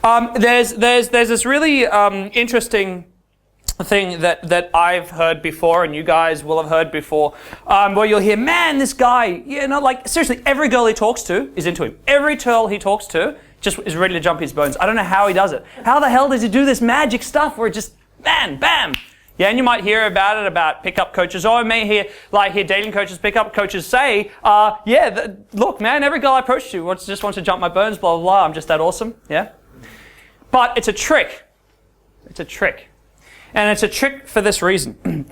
There's this really interesting thing that I've heard before, and you guys will have heard before, where you'll hear, man, this guy, like seriously, every girl he talks to is into him. Every girl he talks to just is ready to jump his bones. I don't know how he does it. How the hell does he do this magic stuff where it just, bam, bam? Yeah, and you might hear about it about pickup coaches, or you may hear dating coaches, pickup coaches say, look, man, every girl I approach to just wants to jump my bones, blah, blah, blah, I'm just that awesome, yeah? But it's a trick. It's a trick. And it's a trick for this reason.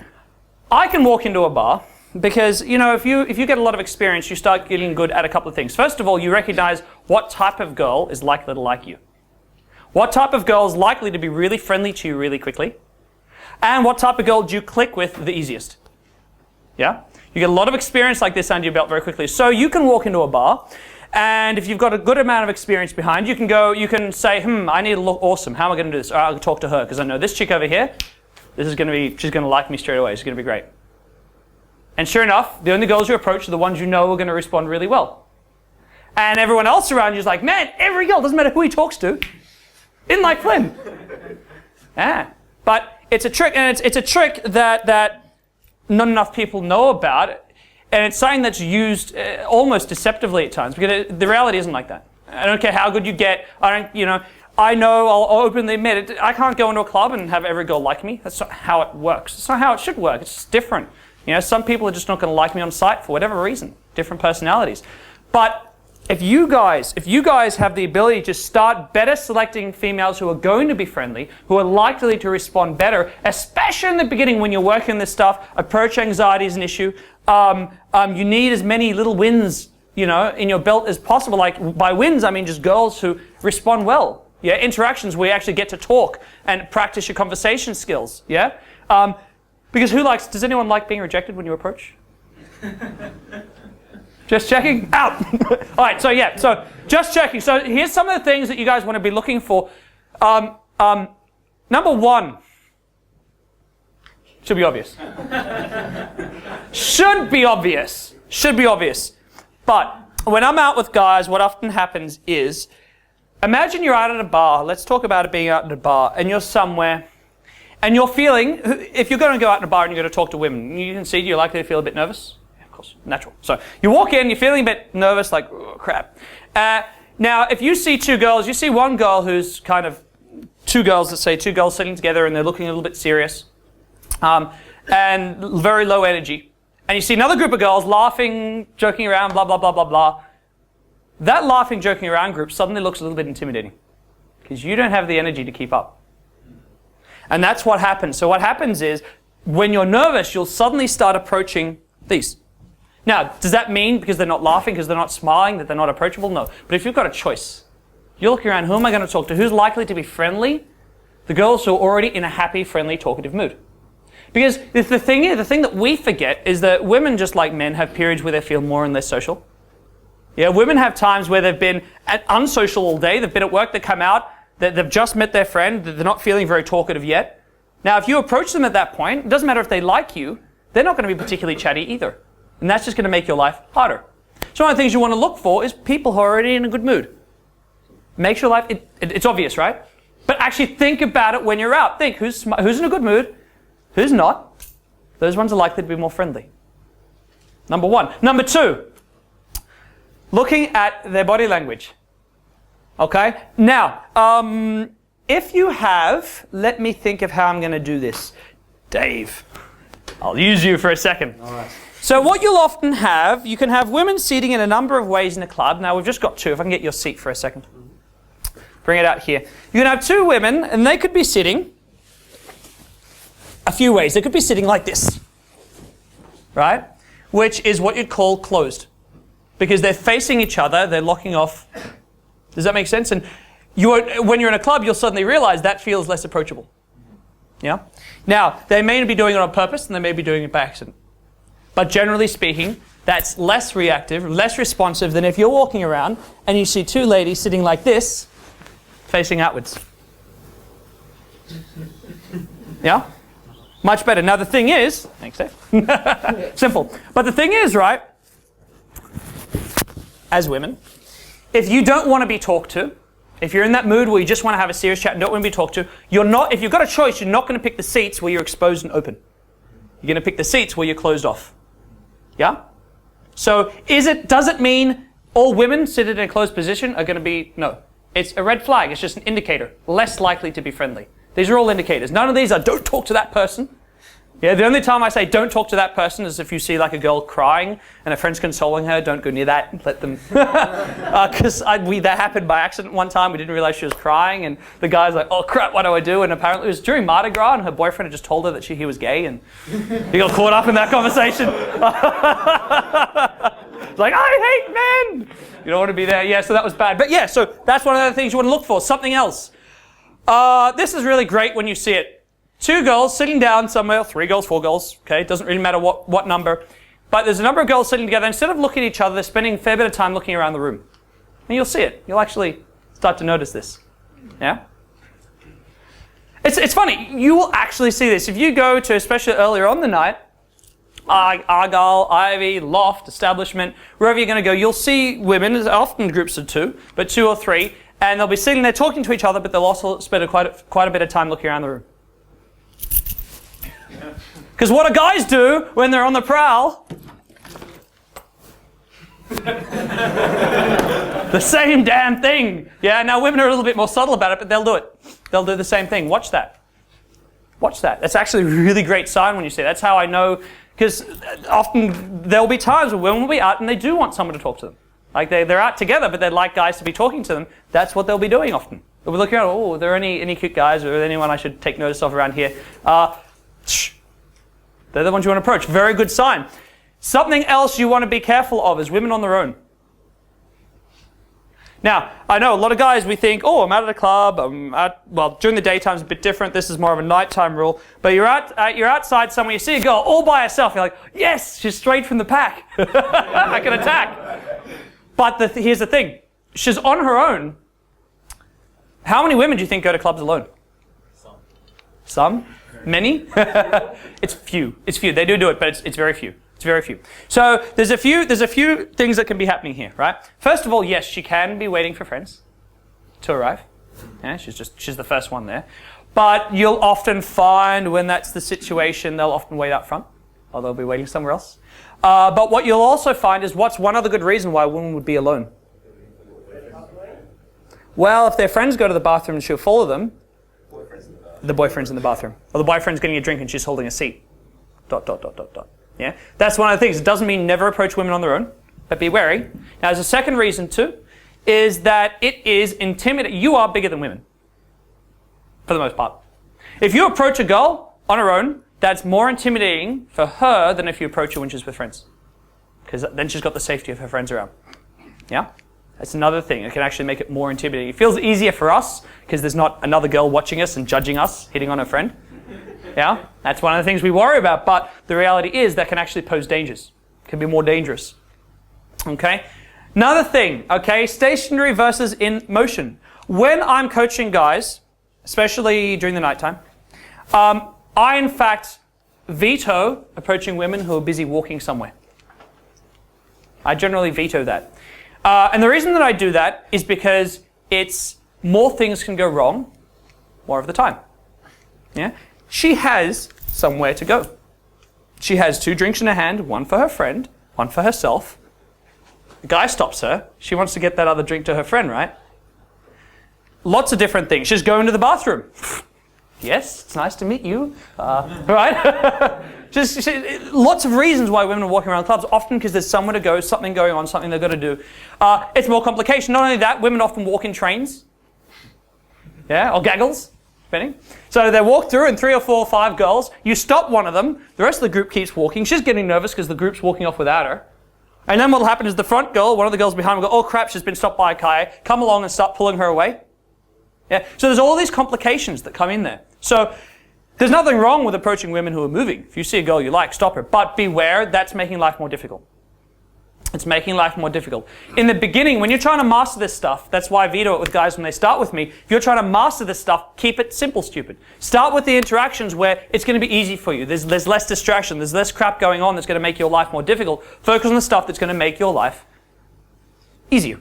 I can walk into a bar because, if you get a lot of experience, you start getting good at a couple of things. First of all, you recognize what type of girl is likely to like you. What type of girl is likely to be really friendly to you really quickly. And what type of girl do you click with the easiest? Yeah? You get a lot of experience like this under your belt very quickly. So you can walk into a bar, and if you've got a good amount of experience behind you, you can say, I need to look awesome. How am I going to do this? All right, I'll talk to her, because I know this chick over here, she's going to like me straight away. It's going to be great. And sure enough, the only girls you approach are the ones you know are going to respond really well. And everyone else around you is like, man, every girl, doesn't matter who he talks to, in like Flynn. Yeah. But it's a trick, and it's a trick that not enough people know about. And it's something that's used almost deceptively at times, because the reality isn't like that. I don't care how good you get. I know, I'll openly admit it, I can't go into a club and have every girl like me. That's not how it works. It's not how it should work. It's just different. Some people are just not going to like me on sight for whatever reason. Different personalities. But if you guys have the ability to start better selecting females who are going to be friendly, who are likely to respond better, especially in the beginning when you're working this stuff, approach anxiety is an issue. You need as many little wins, in your belt as possible. Like by wins, I mean just girls who respond well. Yeah, interactions where you actually get to talk and practice your conversation skills. Yeah, because does anyone like being rejected when you approach? Just checking? Out! All right, so just checking. So here's some of the things that you guys want to be looking for. Number one, should be obvious. Should be obvious. But when I'm out with guys, what often happens is, imagine you're out at a bar. Let's talk about it being out at a bar, and you're somewhere, and you're feeling, if you're going to go out in a bar and you're going to talk to women, you can see you're likely to feel a bit nervous. Natural. So you walk in, you're feeling a bit nervous, like, oh, crap. Now, if you see two girls, you see one girl who's kind of, two girls sitting together and they're looking a little bit serious, and very low energy. And you see another group of girls laughing, joking around, blah, blah, blah, blah, blah. That laughing, joking around group suddenly looks a little bit intimidating because you don't have the energy to keep up. And that's what happens. So what happens is, when you're nervous, you'll suddenly start approaching these. Now, does that mean because they're not laughing, because they're not smiling, that they're not approachable? No. But if you've got a choice, you're looking around, who am I going to talk to? Who's likely to be friendly? The girls who are already in a happy, friendly, talkative mood. Because the thing that we forget is that women, just like men, have periods where they feel more and less social. Yeah, women have times where they've been unsocial all day, they've been at work, they come out, they've just met their friend, they're not feeling very talkative yet. Now, if you approach them at that point, it doesn't matter if they like you, they're not going to be particularly chatty either. And that's just going to make your life harder. So one of the things you want to look for is people who are already in a good mood. Makes your life, it's obvious, right? But actually think about it when you're out. Think, who's in a good mood? Who's not? Those ones are likely to be more friendly. Number one. Number two, looking at their body language. Okay? Now, if you have, let me think of how I'm going to do this. Dave, I'll use you for a second. All right. So what you'll often have, you can have women seating in a number of ways in a club. Now we've just got two. If I can get your seat for a second. Bring it out here. You can have two women, and they could be sitting a few ways. They could be sitting like this, right? Which is what you'd call closed. Because they're facing each other, they're locking off. Does that make sense? And when you're in a club, you'll suddenly realize that feels less approachable. Yeah? Now, they may be doing it on purpose, and they may be doing it by accident. But generally speaking, that's less reactive, less responsive than if you're walking around and you see two ladies sitting like this, facing outwards. Yeah? Much better. Now the thing is, thanks Dave, simple. But the thing is, right, as women, if you don't want to be talked to, If you're in that mood where you just want to have a serious chat and don't want to be talked to, if you've got a choice, you're not going to pick the seats where you're exposed and open. You're going to pick the seats where you're closed off. Yeah? So does it mean all women seated in a closed position are going to be, no. It's a red flag. It's just an indicator. Less likely to be friendly. These are all indicators. None of these are don't talk to that person. Yeah, the only time I say don't talk to that person is if you see like a girl crying and a friend's consoling her. Don't go near that. Let them. Because that happened by accident one time. We didn't realize she was crying, and the guy's like, "Oh crap, what do I do?" And apparently it was during Mardi Gras, and her boyfriend had just told her that he was gay, and he got caught up in that conversation. It's like, I hate men. You don't want to be there. Yeah, so that was bad. But yeah, so that's one of the things you want to look for. Something else. This is really great when you see it. 2 girls sitting down somewhere, 3 girls, 4 girls, okay, it doesn't really matter what number, but there's a number of girls sitting together. Instead of looking at each other, they're spending a fair bit of time looking around the room. And you'll see it. You'll actually start to notice this. Yeah? It's funny. You will actually see this. If you go to, especially earlier on the night, Argyle, Ivy, Loft, Establishment, wherever you're going to go, you'll see women, often groups of 2, but 2 or 3, and they'll be sitting there talking to each other, but they'll also spend quite a bit of time looking around the room. Because what do guys do when they're on the prowl? The same damn thing. Yeah, now women are a little bit more subtle about it, but they'll do it. They'll do the same thing. Watch that. Watch that. That's actually a really great sign when you see it. That's how I know, because often there'll be times where women will be out and they do want someone to talk to them. Like they're out together, but they'd like guys to be talking to them. That's what they'll be doing often. They'll be looking around, oh, are there any cute guys, or anyone I should take notice of around here? They're the ones you want to approach. Very good sign. Something else you want to be careful of is women on their own. Now, I know a lot of guys, we think, oh, I'm out at a club. Well, during the daytime it's a bit different. This is more of a nighttime rule. But you're outside somewhere, you see a girl all by herself. You're like, yes, she's straight from the pack. I can attack. But here's the thing. She's on her own. How many women do you think go to clubs alone? Some? Many? It's few. It's few. They do it, but it's very few. It's very few. So there's a few things that can be happening here, right? First of all, yes, she can be waiting for friends to arrive. Yeah, she's the first one there. But you'll often find when that's the situation, they'll often wait out front, or they'll be waiting somewhere else. But what you'll also find is what's one other good reason why a woman would be alone? Well, if their friends go to the bathroom and she'll follow them, the boyfriend's in the bathroom. Or the boyfriend's getting a drink and she's holding a seat. ... Yeah? That's one of the things. It doesn't mean never approach women on their own, but be wary. Now, there's a second reason too, is that it is intimidating. You are bigger than women, for the most part. If you approach a girl on her own, that's more intimidating for her than if you approach her when she's with friends. Because then she's got the safety of her friends around. Yeah? That's another thing. It can actually make it more intimidating. It feels easier for us because there's not another girl watching us and judging us, hitting on her friend. Yeah? That's one of the things we worry about. But the reality is that can actually pose dangers. It can be more dangerous. Okay? Another thing, okay, stationary versus in motion. When I'm coaching guys, especially during the nighttime, I in fact veto approaching women who are busy walking somewhere. I generally veto that. And the reason that I do that is because it's more things can go wrong more of the time. Yeah? She has somewhere to go. She has 2 drinks in her hand, one for her friend, one for herself. The guy stops her. She wants to get that other drink to her friend, right? Lots of different things. She's going to the bathroom. Yes, it's nice to meet you. Right? Lots of reasons why women are walking around clubs, often because there's somewhere to go, something going on, something they've got to do. It's more complication. Not only that, women often walk in trains. Yeah, or gaggles, depending. So they walk through and 3 or 4 or 5 girls. You stop one of them. The rest of the group keeps walking. She's getting nervous because the group's walking off without her. And then what will happen is the front girl, one of the girls behind will go, oh crap, she's been stopped by a car. Come along and start pulling her away. Yeah. So there's all these complications that come in there. So there's nothing wrong with approaching women who are moving. If you see a girl you like, stop her. But beware, that's making life more difficult. It's making life more difficult. In the beginning, when you're trying to master this stuff, that's why I veto it with guys when they start with me. If you're trying to master this stuff, keep it simple, stupid. Start with the interactions where it's going to be easy for you. There's less distraction. There's less crap going on that's going to make your life more difficult. Focus on the stuff that's going to make your life easier.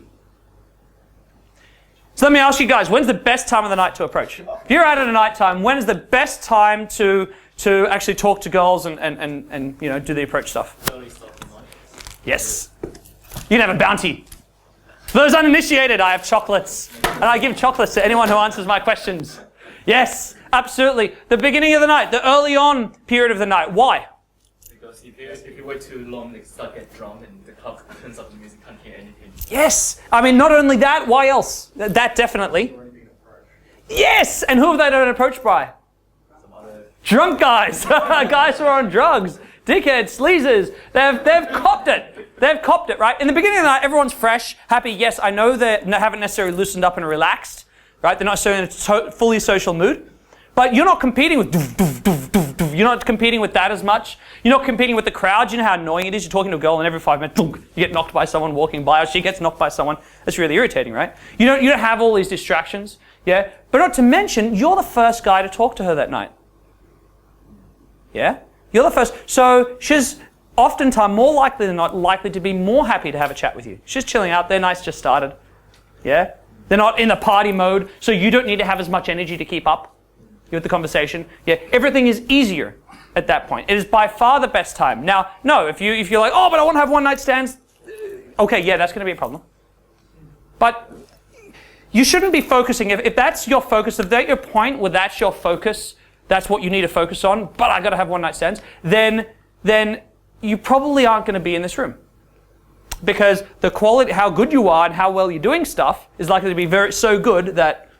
So let me ask you guys, when's the best time of the night to approach? If you're out at a night time, when is the best time to actually talk to girls and you know, do the approach stuff? Early stuff in life. Yes. You can have a bounty. For those uninitiated, I have chocolates. And I give chocolates to anyone who answers my questions. Yes, absolutely. The beginning of the night, the early on period of the night. Why? Because if you wait too long, they start get drunk and the club turns up the music, can't hear anything. Yes. I mean, not only that, why else? That definitely. Yes. And who have they been approached by? Some other... Drunk guys. Guys who are on drugs. Dickheads, sleazers. They've copped it. They've copped it, right? In the beginning of the night, everyone's fresh, happy. Yes, I know they haven't necessarily loosened up and relaxed, right? They're not so in a fully social mood. But you're not competing with doof, doof, doof, doof, doof. You're not competing with that as much. You're not competing with the crowd. You know how annoying it is? You're talking to a girl and every 5 minutes, you get knocked by someone walking by, or she gets knocked by someone. That's really irritating, right? You don't have all these distractions, yeah? But not to mention, you're the first guy to talk to her that night. Yeah? You're the first. So she's oftentimes more likely than not likely to be more happy to have a chat with you. She's chilling out. Their night's just started. Yeah? They're not in the party mode, so you don't need to have as much energy to keep up with the conversation. Yeah? Everything is easier at that point. It is by far the best time. Now, no, if you're like, oh, but I want to have one night stands, okay, yeah, that's going to be a problem. But you shouldn't be focusing, if that's your focus, if that's your point where that's your focus, that's what you need to focus on, but I got to have one night stands, then you probably aren't going to be in this room. Because the quality, how good you are and how well you're doing stuff is likely to be so good that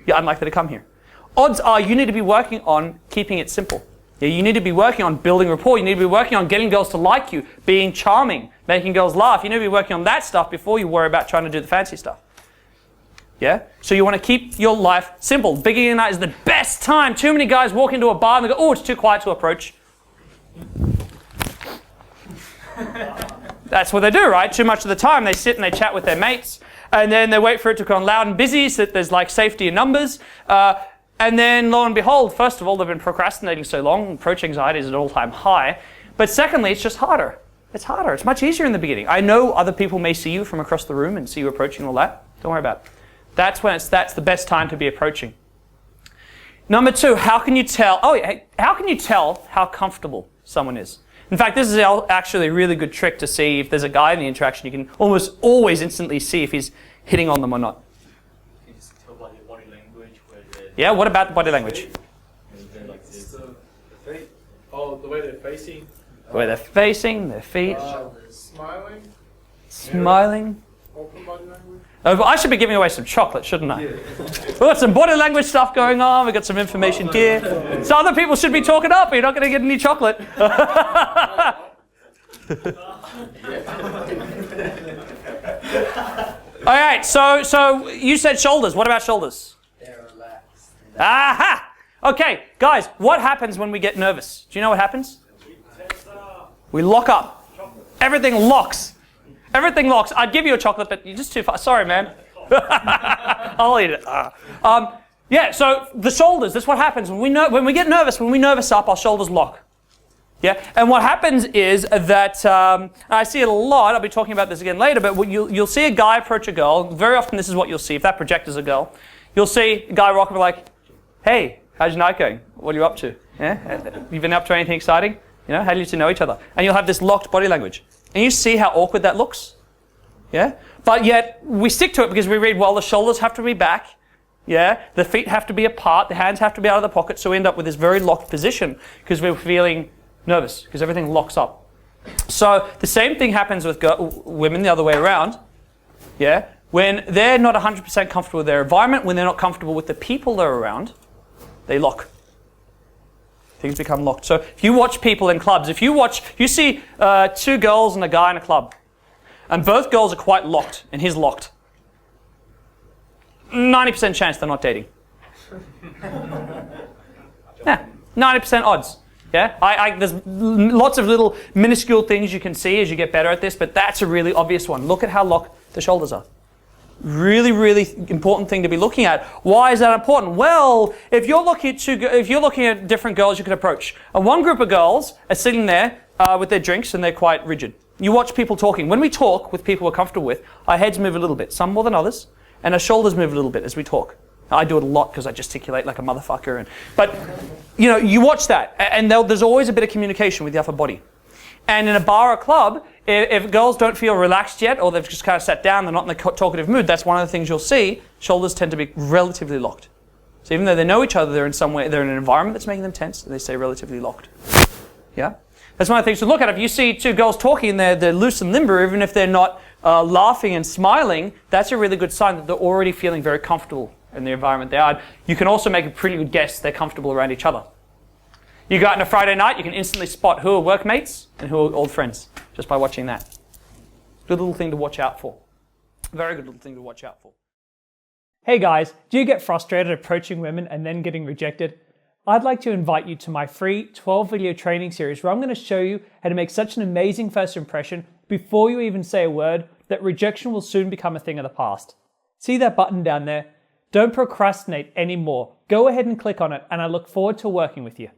you're unlikely to come here. Odds are you need to be working on keeping it simple. Yeah, you need to be working on building rapport. You need to be working on getting girls to like you, being charming, making girls laugh. You need to be working on that stuff before you worry about trying to do the fancy stuff. Yeah? So you want to keep your life simple. Beginning of the night is the best time. Too many guys walk into a bar and they go, oh, it's too quiet to approach. That's what they do, right? Too much of the time they sit and they chat with their mates and then they wait for it to go on loud and busy so that there's like safety in numbers. And then lo and behold, first of all, they've been procrastinating so long, approach anxiety is at an all-time high. But secondly, it's just harder. It's harder. It's much easier in the beginning. I know other people may see you from across the room and see you approaching all that. Don't worry about it. That's the best time to be approaching. Number 2, how can you tell? How can you tell how comfortable someone is? In fact, this is actually a really good trick to see if there's a guy in the interaction. You can almost always instantly see if he's hitting on them or not. You can just tell by their body language where they're... Yeah, what about the body language? They're like this. The feet. Oh, the way they're facing. The way they're facing, their feet. Smiling. Smiling. Open body language. I should be giving away some chocolate, shouldn't I? Yeah. We've got some body language stuff going on. We've got some information here. So other people should be talking up, but you're not going to get any chocolate. All right, so you said shoulders. What about shoulders? They're relaxed. Aha! Okay, guys, what happens when we get nervous? Do you know what happens? We lock up. Everything locks. Everything locks. I'd give you a chocolate, but you're just too far. Sorry, man. I'll eat it. Yeah, so the shoulders, that's what happens. When we get nervous, when we nervous up, our shoulders lock. Yeah, and what happens is that, I see it a lot, I'll be talking about this again later, but you'll see a guy approach a girl. Very often this is what you'll see. If that projector's a girl, you'll see a guy rock up like, hey, how's your night going? What are you up to? Yeah? You been up to anything exciting? You know, how do you two know each other? And you'll have this locked body language. And you see how awkward that looks? Yeah? But yet, we stick to it because we read, well, the shoulders have to be back. Yeah? The feet have to be apart. The hands have to be out of the pocket. So we end up with this very locked position because we're feeling nervous because everything locks up. So the same thing happens with women the other way around. Yeah? When they're not 100% comfortable with their environment, when they're not comfortable with the people they're around, they lock. Things become locked. So if you watch people in clubs, if you see 2 girls and a guy in a club, and both girls are quite locked, and he's locked, 90% chance they're not dating. Yeah, 90% odds. Yeah, there's lots of little minuscule things you can see as you get better at this, but that's a really obvious one. Look at how locked the shoulders are. Really, really important thing to be looking at. Why is that important? Well, if you're looking at different girls you can approach, and one group of girls are sitting there with their drinks and they're quite rigid. You watch people talking. When we talk with people we're comfortable with, our heads move a little bit, some more than others. and our shoulders move a little bit as we talk. I do it a lot because I gesticulate like a motherfucker. But you watch that, and there's always a bit of communication with the upper body. And in a bar or club, if girls don't feel relaxed yet, or they've just kind of sat down, they're not in the talkative mood, that's one of the things you'll see. Shoulders tend to be relatively locked. So even though they know each other, they're in an environment that's making them tense, and they stay relatively locked. Yeah? That's one of the things to look at. If you see two girls talking and they're loose and limber, even if they're not laughing and smiling, that's a really good sign that they're already feeling very comfortable in the environment they are. You can also make a pretty good guess they're comfortable around each other. You go out on a Friday night, you can instantly spot who are workmates and who are old friends just by watching that. Good little thing to watch out for. Very good little thing to watch out for. Hey guys, do you get frustrated approaching women and then getting rejected? I'd like to invite you to my free 12-video training series where I'm going to show you how to make such an amazing first impression before you even say a word that rejection will soon become a thing of the past. See that button down there? Don't procrastinate anymore. Go ahead and click on it, and I look forward to working with you.